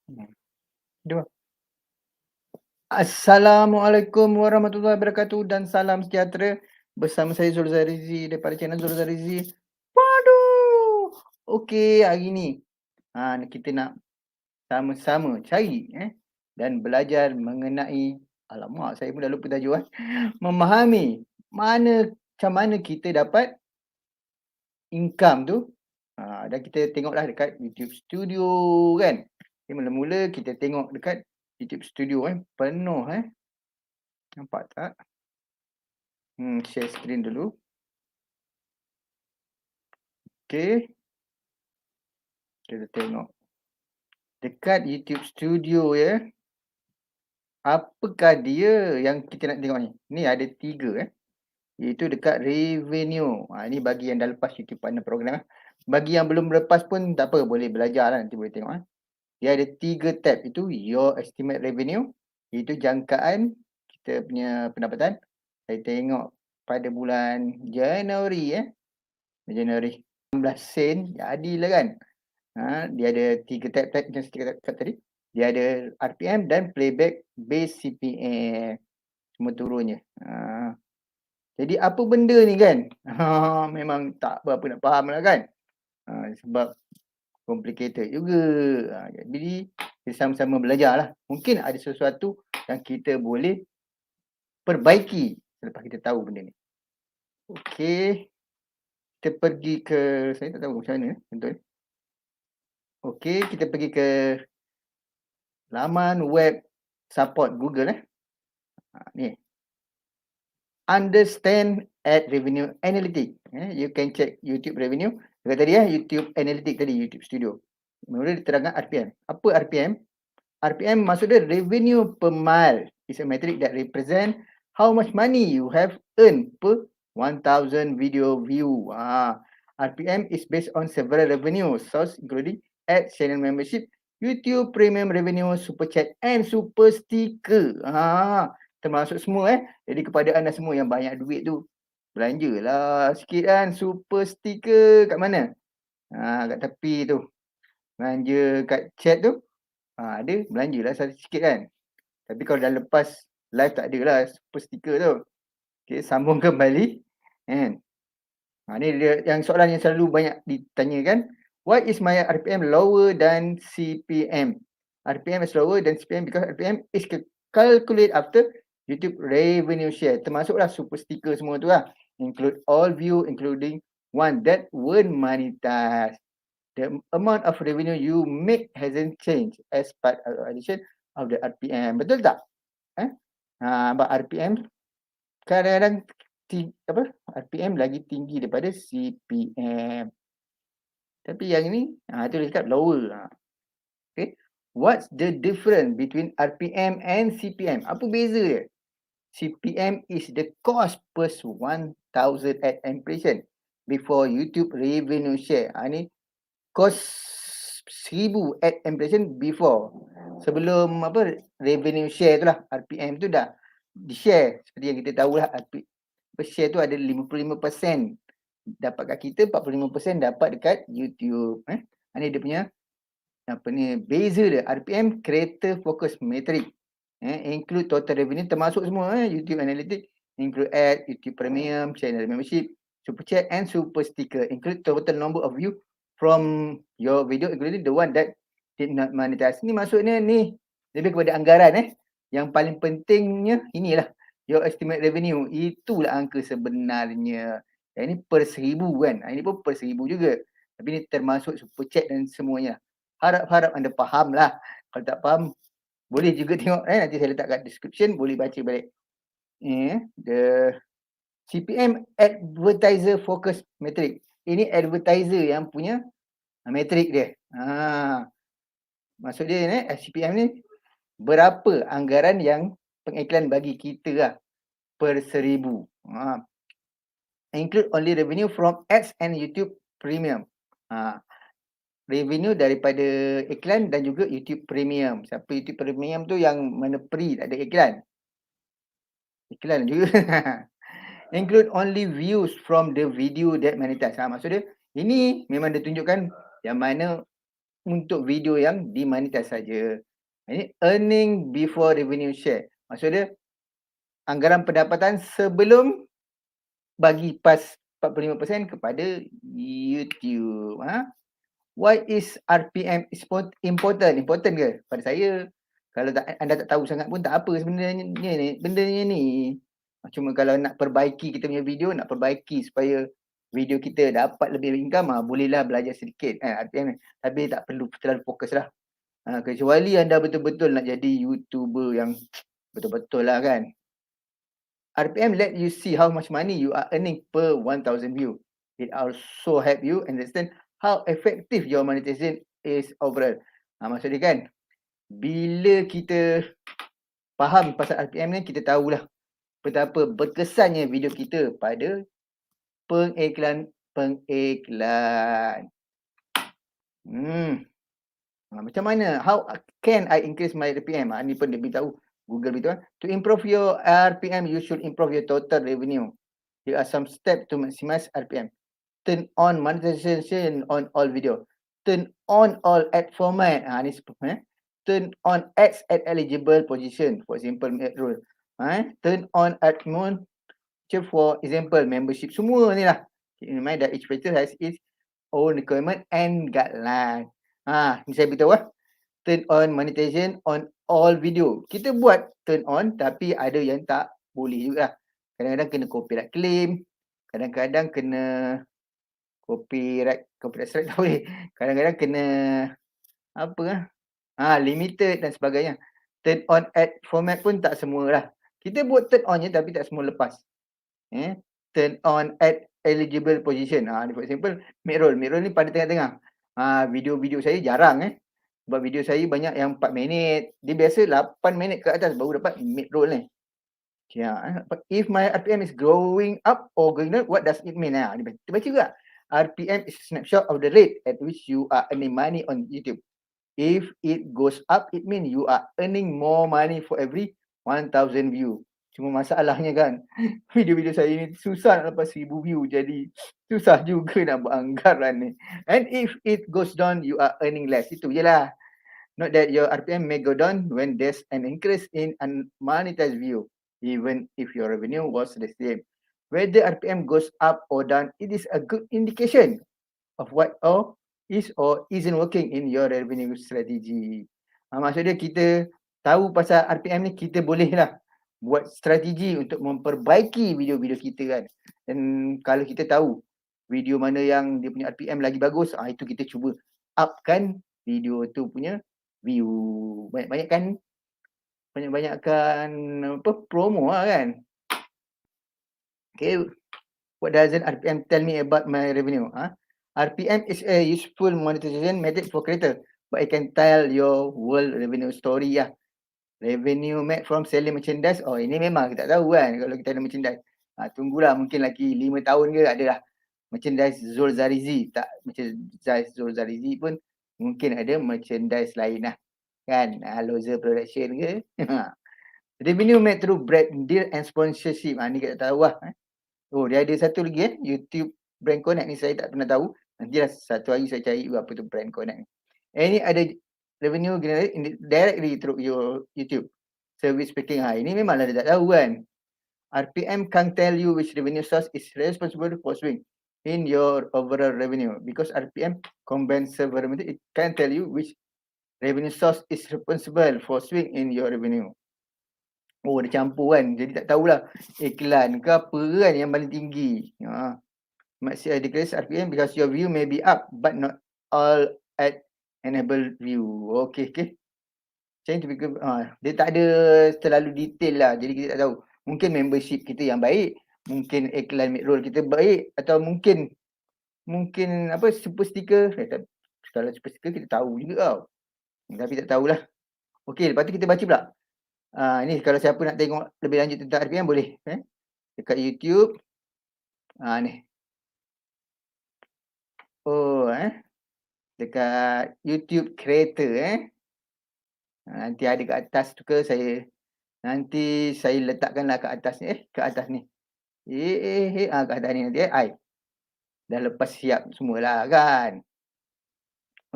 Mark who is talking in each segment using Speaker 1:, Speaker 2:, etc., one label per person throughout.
Speaker 1: Dua. Assalamualaikum warahmatullahi wabarakatuh dan salam sejahtera. Bersama saya Zulzah Rizi daripada channel Zulzah Rizi. Waduh. Okey, hari ni kita nak sama-sama cari dan belajar mengenai, alamak saya pun dah lupa tajuk memahami macam mana kita dapat income tu. Dan kita tengoklah dekat YouTube Studio kan. Jadi mula-mula kita tengok dekat YouTube Studio penuh nampak tak? Share screen dulu. Okey. Kita tengok. Dekat YouTube Studio apakah dia yang kita nak tengok ni? Ni ada 3 iaitu dekat revenue. Ini bagi yang dah lepas YouTube Partner Program. Bagi yang belum lepas pun tak apa, boleh belajar lah, nanti boleh tengok. Dia ada 3 tab, itu your estimate revenue, iaitu jangkaan kita punya pendapatan. Saya tengok pada bulan Januari Januari 16 sen, jadilah kan. Dia ada 3 tab macam saya cakap tadi. Dia ada RPM dan playback base CPM. Semua turunnya. Jadi apa benda ni kan? Memang tak berapa nak faham lah kan. Sebab complicated juga. Jadi kita sama-sama belajar lah. Mungkin ada sesuatu yang kita boleh perbaiki selepas kita tahu benda ni. Okey. Kita pergi ke, saya tak tahu macam mana contoh ni. Okey, kita pergi ke laman web support Google ni. Understand at revenue analytic. You can check YouTube revenue. Dekat tadi YouTube analytic tadi, YouTube Studio. Mula diterangkan RPM. Apa RPM? RPM maksud dia revenue per mile. It's a metric that represent how much money you have earned per 1000 video view. RPM is based on several revenue source including ad, channel membership, YouTube premium revenue, super chat and super sticker. Termasuk semua Jadi kepada anda semua yang banyak duit tu, belanjalah sikit kan super sticker kat mana? Kat tepi tu. Belanja kat chat tu. Ada belanjalah sikit kan. Tapi kalau dah lepas live tak ada lah super sticker tu. Okey, sambung kembali. Ni dia yang soalan yang selalu banyak ditanyakan. Why is my RPM lower than CPM? RPM is lower than CPM because RPM is calculated after YouTube revenue share. Termasuklah super sticker semua tu lah. Include all view including one that weren't monetized. The amount of revenue you make hasn't changed as part of addition of the RPM. Betul tak? But RPM kadang-kadang RPM lagi tinggi daripada CPM. Tapi yang ni tu dia cakap lower. Okay. What's the difference between RPM and CPM? Apa beza dia? CPM is the cost per 1000 ad impression before YouTube revenue share. Ni cost 1000 ad impression before. Sebelum revenue share tu lah. RPM tu dah di-share. Seperti yang kita tahu lah. Share tu ada 55% dapat kat kita, 45% dapat dekat YouTube. Ni dia punya beza dia. RPM creator focus metric. Include total revenue termasuk semua YouTube analytics, include ad, YouTube premium, channel membership, super chat and super sticker, include total number of view from your video including the one that did not monetize. Ni maksudnya ni lebih kepada anggaran yang paling pentingnya inilah your estimate revenue. Itulah angka sebenarnya. Yang ini per 1000 kan. Ini pun per 1000 juga. Tapi ni termasuk super chat dan semuanya. Harap-harap anda faham lah. Kalau tak faham, boleh juga tengok nanti saya letak kat description, boleh baca balik. The CPM advertiser focus metric. Ini advertiser yang punya metrik dia. Maksud dia CPM ni berapa anggaran yang pengiklan bagi kita lah per 1000. Include only revenue from ads and YouTube premium. Revenue daripada iklan dan juga YouTube premium. Siapa YouTube premium tu yang mana free, tak ada iklan. Iklan juga. Include only views from the video that monetize. Maksud dia, ini memang dia tunjukkan yang mana untuk video yang dimonetize saja. Ini earning before revenue share. Maksud dia anggaran pendapatan sebelum bagi pas 45% kepada YouTube. Why is RPM important? Important ke? Pada saya, kalau anda tak tahu sangat pun tak apa sebenarnya ni. Bendanya ni. Cuma kalau nak perbaiki kita punya video, nak perbaiki supaya video kita dapat lebih income, bolehlah belajar sedikit RPM. Tapi tak perlu terlalu fokus lah. Kecuali anda betul-betul nak jadi YouTuber yang betul-betul lah kan. RPM let you see how much money you are earning per 1,000 view. It also help you understand how effective your monetization is overall. Maksud dia kan, bila kita faham pasal RPM ni, kita tahulah betapa berkesannya video kita pada pengiklan. Macam mana? How can I increase my RPM? Ni pun dia beritahu, Google beritahu. To improve your RPM, you should improve your total revenue. Here are some steps to maximize RPM. Turn on monetization on all video. Turn on all ad format. Ni turn on ads at eligible position. For example, ad role. Turn on ad mode. For example, membership. Semua ni lah. Remind that each feature has its own requirement and guideline. Ni saya beritahu Turn on monetization on all video. Kita buat turn on tapi ada yang tak boleh juga. Kadang-kadang kena copyright claim. Kadang-kadang kena copyright strike tak boleh. Kadang-kadang kena limited dan sebagainya. Turn on ad format pun tak semualah. Kita buat turn on je tapi tak semua lepas. Turn on ad eligible position. For example, mid-roll. Mid-roll ni pada tengah-tengah. Video-video saya jarang sebab video saya banyak yang 4 minit. Dia biasa 8 minit ke atas baru dapat mid-roll ni. If my RPM is growing up or going down, what does it mean? Kita baca juga. RPM is a snapshot of the rate at which you are earning money on YouTube. If it goes up, it means you are earning more money for every 1,000 view. Cuma masalahnya kan, video-video saya ni susah nak lepas 1,000 view. Jadi susah juga nak buat anggaran ni. And if it goes down, you are earning less. Itu je lah. Note that your RPM may go down when there's an increase in unmonetized view, even if your revenue was the same. Whether RPM goes up or down, it is a good indication of what is or isn't working in your revenue strategy. Maksud dia kita tahu pasal RPM ni, kita bolehlah buat strategi untuk memperbaiki video-video kita kan. Dan kalau kita tahu video mana yang dia punya RPM lagi bagus, itu kita cuba upkan video tu punya view. Banyak-banyakkan promo lah kan. Okay, what doesn't RPM tell me about my revenue? RPM is a useful monetization method for creator, but it can tell your whole revenue story lah. Revenue made from selling merchandise, ini memang kita tak tahu kan kalau kita ada merchandise. Tunggulah mungkin lagi 5 tahun ke adalah merchandise Zul Zarizi. Tak merchandise Zul Zarizi pun mungkin ada merchandise lain lah kan. Lozer Production ke. Revenue made through brand deal and sponsorship. Ni kita tahu lah. Dia ada satu lagi YouTube brand connect ni saya tak pernah tahu. Nantilah satu hari saya cari apa tu brand connect ni. Ini ada revenue generated directly through your YouTube service speaking. Ini memanglah dia tak tahu kan. RPM can't tell you which revenue source is responsible for swing in your overall revenue, because RPM combines several methods. It can't tell you which revenue source is responsible for swing in your revenue. Dia campur kan, jadi tak tahulah iklan ke apa kan yang paling tinggi. Might see a decrease RPM because your view may be up but not all at enable view. Okay. Change to become, dia tak ada terlalu detail lah, jadi kita tak tahu. Mungkin membership kita yang baik, mungkin iklan mid-roll kita baik, atau mungkin super sticker. Kalau super sticker kita tahu juga tau, tapi tak tahulah. Okay, lepas tu kita baca pula. Ni kalau siapa nak tengok lebih lanjut tentang RPM boleh dekat YouTube. Ni. Dekat YouTube creator nanti ada kat atas tu ke, nanti saya letakkanlah kat atas ni. Kat atas ni. Kat atas ni nanti. Dah lepas siap semualah kan.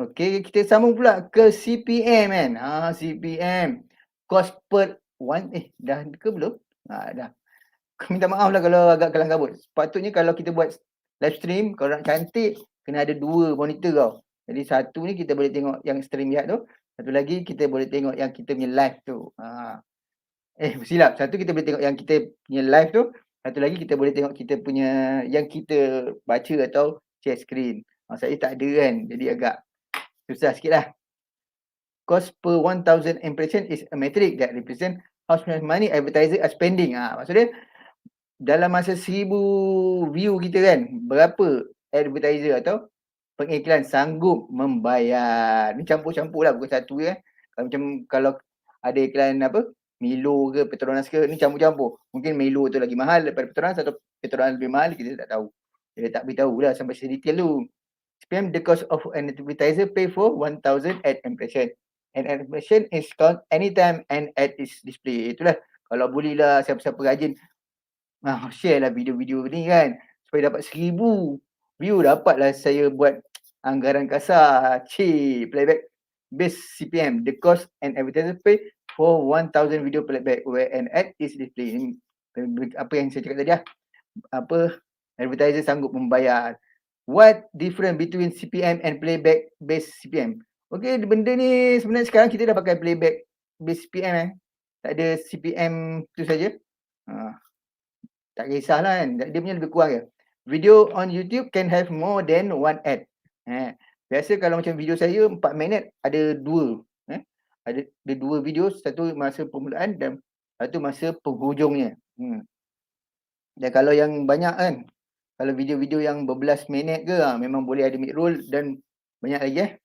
Speaker 1: Okey, kita sambung pula ke CPM kan. CPM. Cost per one, dah ke belum? Dah. Minta maaf lah kalau agak kelang kabut. Sepatutnya kalau kita buat live stream, kalau nak cantik, kena ada 2 monitor tau. Jadi satu ni kita boleh tengok yang stream lihat tu. Satu lagi kita boleh tengok yang kita punya live tu. Silap. Satu kita boleh tengok yang kita punya live tu. Satu lagi kita boleh tengok kita punya yang kita baca atau share screen. Saya tak ada kan. Jadi agak susah sikit lah. Cost per 1,000 impression is a metric that represent how much money advertiser are spending. Maksudnya dalam masa 1,000 view kita kan, berapa advertiser atau pengiklan sanggup membayar. Ni campur-campur lah, bukan satu je. Macam kalau ada iklan apa, Milo ke Petronas ke, ni campur-campur. Mungkin Milo tu lagi mahal daripada Petronas atau Petronas lebih mahal, kita tak tahu. Dia tak beritahu lah sampai sedetail tu. CPM, the cost of an advertiser pay for 1,000 ad impression. An ad impression is count anytime an ad is display. Itulah, kalau boleh lah siapa-siapa rajin share lah video-video ni kan, supaya dapat 1,000 view, dapatlah saya buat anggaran kasar. Playback base CPM, the cost an advertiser pay for 1,000 video playback where an ad is displayed. Apa yang saya cakap tadi lah, apa advertiser sanggup membayar. What difference between CPM and playback base CPM? Okay, benda ni sebenarnya sekarang kita dah pakai playback base CPM tak ada CPM tu saja. Tak kisahlah kan, dia punya lebih kurang je. Video on YouTube can have more than one ad. Biasa kalau macam video saya 4 minit ada 2. Ada 2 video, satu masa permulaan dan satu masa penghujungnya. Dan kalau yang banyak kan, kalau video-video yang berbelas minit ke, memang boleh ada mid-roll dan banyak lagi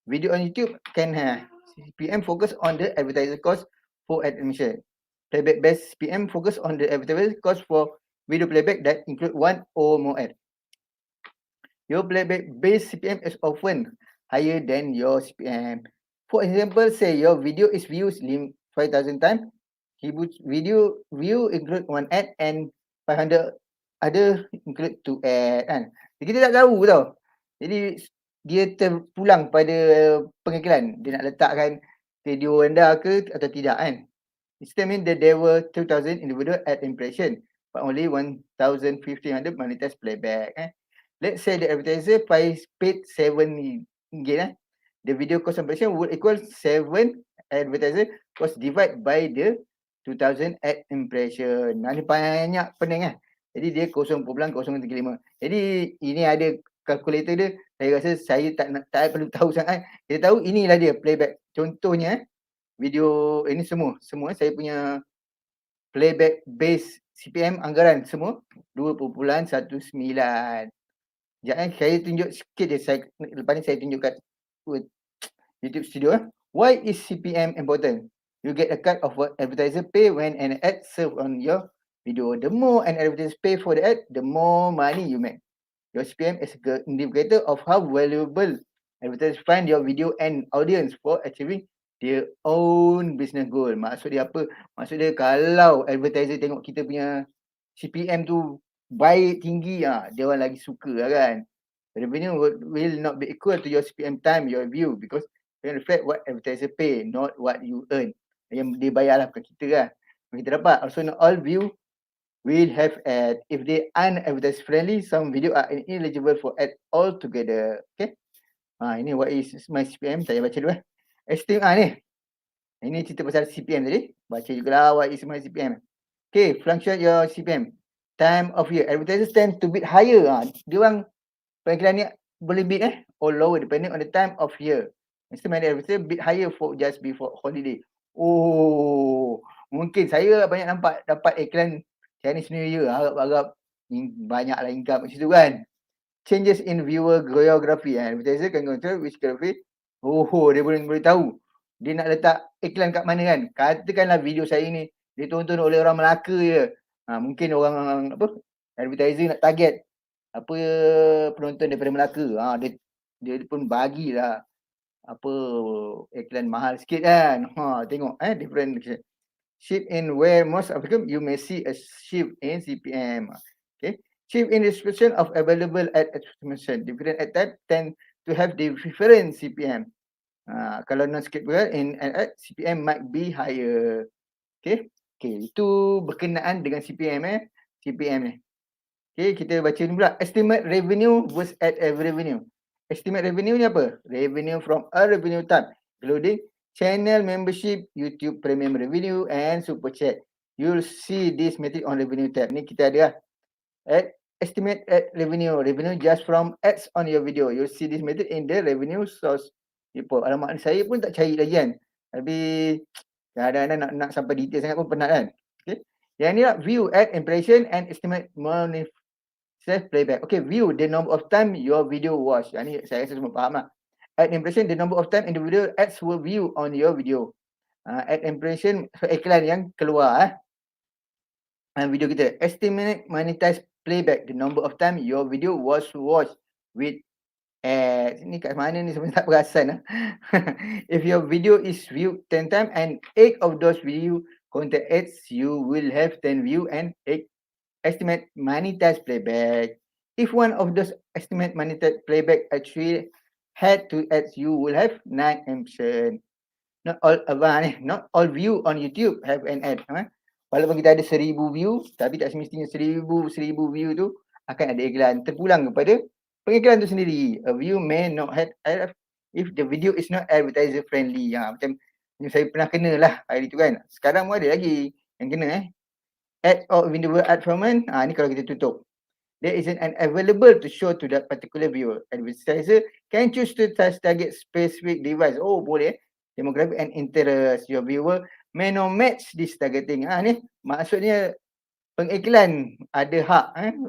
Speaker 1: Video on YouTube can have CPM focus on the advertiser cost for admission. Playback based CPM focus on the advertiser cost for video playback that include one or more ad. Your playback based CPM is often higher than your CPM. For example, say your video is viewed 5,000 times. Video view include one ad and 500 other include 2 ad kan. Kita tak tahu tau. Jadi dia terpulang pada pengiklan. Dia nak letakkan video anda ke atau tidak kan. It still means that there were 2,000 individual ad impression, but only 1,500 monetized playback. Let's say the advertiser paid 7 ringgit. The video cost impression would equal 7 advertiser cost divided by the 2,000 ad impression. Ini banyak pening Jadi dia 0.035. Jadi ini ada kalkulator dia. Saya rasa saya tak perlu tahu sangat. Kita tahu inilah dia playback. Contohnya video ini semua saya punya playback base CPM anggaran semua 2.19. Sekejap saya tunjuk sikit je. Lepas ni saya tunjuk kat YouTube Studio. Why is CPM important? You get a cut of what advertiser pay when an ad served on your video. The more an advertiser pay for the ad, the more money you make. Your CPM is an indicator of how valuable advertisers find your video and audience for achieving their own business goal. Maksud dia apa? Maksud dia kalau advertiser tengok kita punya CPM tu baik, tinggi, dia orang lagi suka kan. Revenue will not be equal to your CPM time, your view, because it reflect what advertiser pay, not what you earn. Yang dia bayar lah, bukan kita kan. Kita dapat. Also not all view will have ad. If they aren't advertiser friendly, some video are ineligible for ad altogether. Okay. Ini what is my CPM. Saya baca dulu Estimate ni. Ini cerita pasal CPM tadi. Baca juga lah what is my CPM. Okay, function your CPM. Time of year. Advertisers tend to bid higher. Dia orang pengiklan ni boleh bid or lower depending on the time of year. Many advertisers bid higher for just before holiday. Mungkin saya banyak nampak dapat iklan Chinese New Year, harap-harap banyaklah income macam tu kan. Changes in viewer geography. Advertiser can control which geography. Dia boleh tahu. Dia nak letak iklan kat mana kan. Katakanlah video saya ni ditonton oleh orang Melaka je. Mungkin orang advertiser nak target penonton daripada Melaka. Dia pun bagilah iklan mahal sikit kan. Tengok different shift in where most applicable, you may see a shift in CPM. Okay. Shift in distribution of available ad expansion. Different ad type tend to have different CPM. Kalau non-skipper in an ad, CPM might be higher. Okay, itu berkenaan dengan CPM CPM ni. Okay, kita baca ni pula. Estimate revenue versus ad revenue. Estimate revenue ni apa? Revenue from a revenue type, including channel membership, YouTube premium revenue and super chat. You'll see this metric on revenue tab. Ni kita ada estimate ad revenue. Revenue just from ads on your video. You'll see this metric in the revenue source report. Alamak, saya pun tak cari lagi kan. Tapi kadang-kadang nak sampai detail sangat pun penat kan. Okay. Yang ni lah, view ad impression and estimate monetize playback. Okay, view the number of time your video watch. Yang ni saya rasa semua faham lah. Ad impression the number of time in the video ads will view on your video. Ad impression iklan yang keluar video kita. Estimate monetize playback the number of time your video was watched with ads. Ni kat mana ni sebenarnya tak perasan If your video is viewed 10 times and 8 of those video contain ads, you will have 10 view and 8 estimate monetize playback. If one of those estimate monetize playback actually had to ads, you will have 9 impression. Not all view on YouTube have an ad. Walaupun kita ada 1000 view, tapi tak semestinya 1000 view tu akan ada iklan. Terpulang kepada pengiklan tu sendiri. A view may not have ad if the video is not advertiser friendly. Macam saya pernah kena lah hari tu kan. Sekarang pun ada lagi yang kena Ad or window advertisement. Ni kalau kita tutup. There isn't an available to show to that particular viewer. Advertiser can choose to target specific device. Oh, boleh. Demographic and interest. Your viewer may not match this targeting. Ni maksudnya pengiklan ada hak.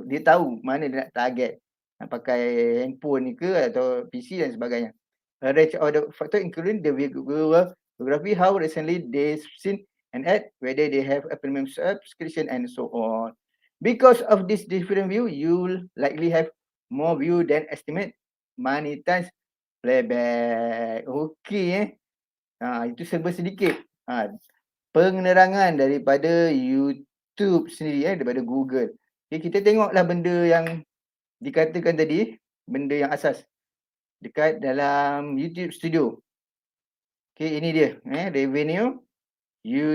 Speaker 1: Dia tahu mana dia nak target. Nak pakai handphone ni ke atau PC dan sebagainya. A range of the factor including the viewer geography, how recently they've seen an ad, whether they have a premium subscription and so on. Because of this different view, you'll likely have more view than estimate monetize playback. Okay itu serba sedikit penerangan daripada YouTube sendiri daripada Google. Okay, kita tengoklah benda yang dikatakan tadi, benda yang asas dekat dalam YouTube Studio. Okay, ini dia revenue. You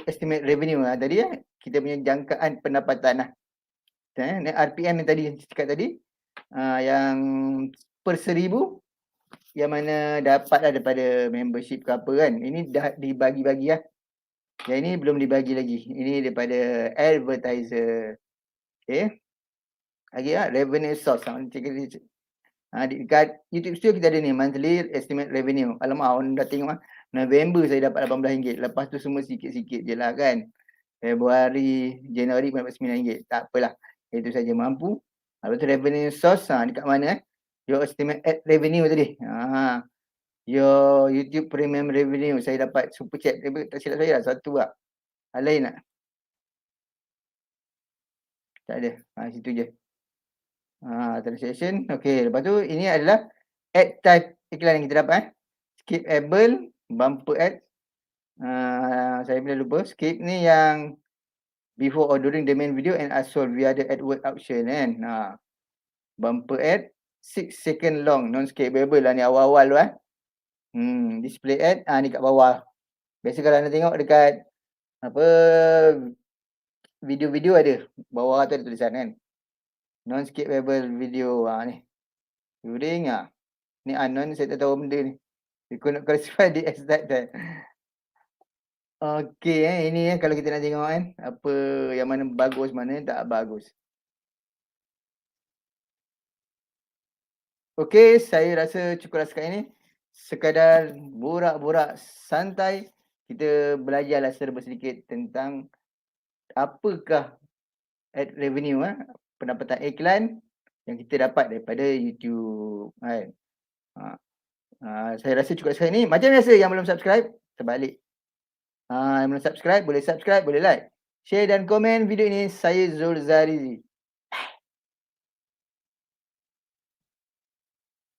Speaker 1: estimate revenue tadi kita punya jangkaan pendapatan RPM yang tadi cakap tadi yang per 1000 yang mana dapat daripada membership ke apa kan. Ini dah dibagi-bagi yang ini belum dibagi lagi. Ini daripada advertiser. Okay, lagi revenue source. Dekat YouTube Studio kita ada ni monthly estimate revenue. Alamak, orang dah tengok November saya dapat RM18. Lepas tu semua sikit-sikit je lah kan. Februari, Januari pun dapat RM9. Tak apalah. Itu saja mampu. Lepas tu revenue source dekat mana your estimate ad revenue tadi. Your YouTube premium revenue. Saya dapat super chat. Tak silap saya lah. Satu lah. Lain tak? Tak ada. Situ je. Transaction. Okay. Lepas tu ini adalah ad type iklan yang kita dapat. Skipable, bumper ad. Saya bila lupa. Skip ni yang before or during the main video and also via the AdWord option kan. Bumper ad 6 second long, non-skippable lah ni awal-awal tu display ad ni kat bawah. Biasa kalau anda tengok dekat apa video-video ada bawah tu ada tulisan kan. Non-skippable video ni. During ni unknown, saya tak tahu benda ni. You could not classify the exact time. Okay ini kalau kita nak tengok kan apa yang mana bagus, mana tak bagus. Okay, saya rasa cukup sekarang ini. Sekadar borak-borak santai, kita belajarlah serba sedikit tentang apakah ad revenue, pendapatan iklan yang kita dapat daripada YouTube. Kan? Saya rasa cukup sekarang ini. Macam biasa yang belum subscribe, terbalik. Yang belum subscribe, boleh like, share dan komen video ini. Saya Zul Zarizi.